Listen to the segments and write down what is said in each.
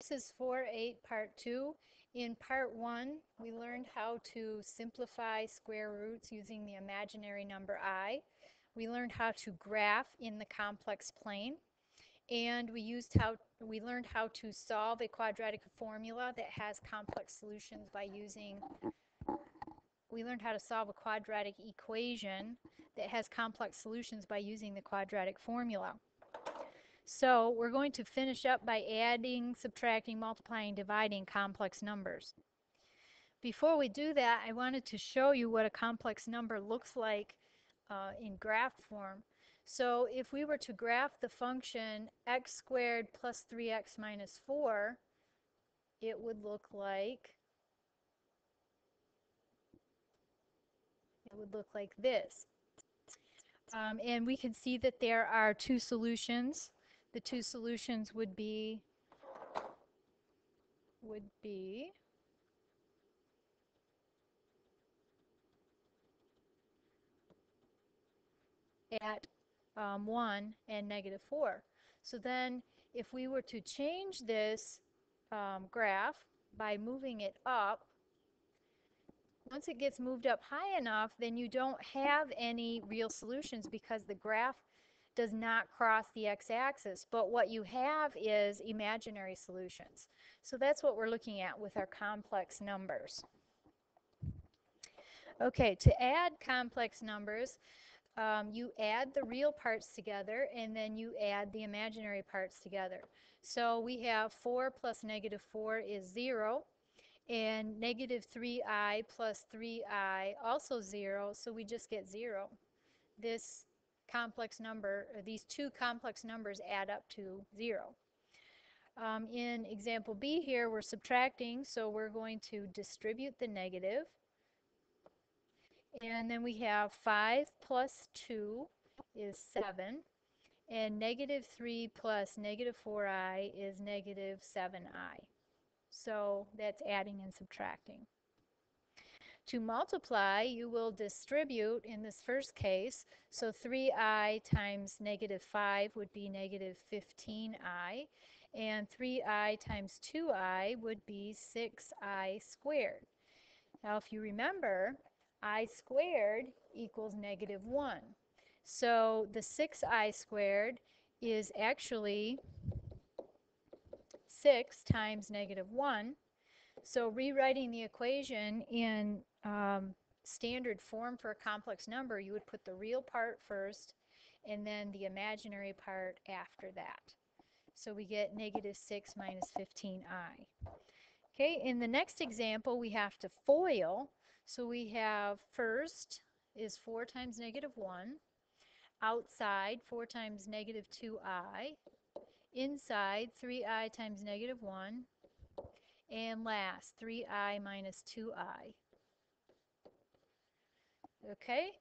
This is 4-8 Part 2. In Part 1, we learned how to simplify square roots using the imaginary number I. We learned how to graph in the complex plane. And we learned how to solve a quadratic formula that has complex solutions by using we learned how to solve a quadratic equation that has complex solutions by using the quadratic formula. So we're going to finish up by adding, subtracting, multiplying, dividing complex numbers. Before we do that, I wanted to show you what a complex number looks like in graph form. So if we were to graph the function x squared plus 3x minus 4, it would look like this. And we can see that there are two solutions. The two solutions would be at 1 and -4. So then if we were to change this graph by moving it up, once it gets moved up high enough, then you don't have any real solutions because the graph does not cross the x-axis. But what you have is imaginary solutions. So that's what we're looking at with our complex numbers. Okay, to add complex numbers, you add the real parts together and then you add the imaginary parts together. So we have 4 plus -4 is 0, and -3i plus 3i also 0, so we just get 0. This complex number, or these two complex numbers add up to 0. In example B here, we're subtracting, so we're going to distribute the negative. And then we have 5 plus 2 is 7. And -3 plus -4i is -7i. So that's adding and subtracting. To multiply, you will distribute in this first case. So 3i times -5 would be -15i. And 3i times 2i would be 6i squared. Now if you remember, I squared equals -1. So the 6i squared is actually 6 times -1. So rewriting the equation in standard form for a complex number, you would put the real part first and then the imaginary part after that. So we get -6 minus 15i. Okay, in the next example, we have to FOIL. So we have first is 4 times -1. Outside, 4 times -2i. Inside, 3i times -1. And last, 3i minus 2i. Okay,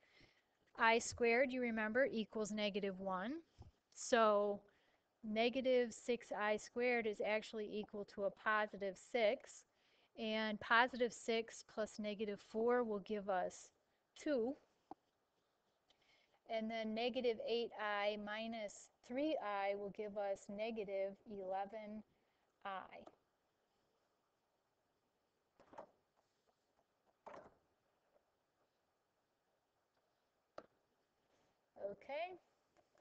I squared, you remember, equals -1. So -6i squared is actually equal to a +6. And +6 plus -4 will give us 2. And then -8i minus 3i will give us -11i. Okay.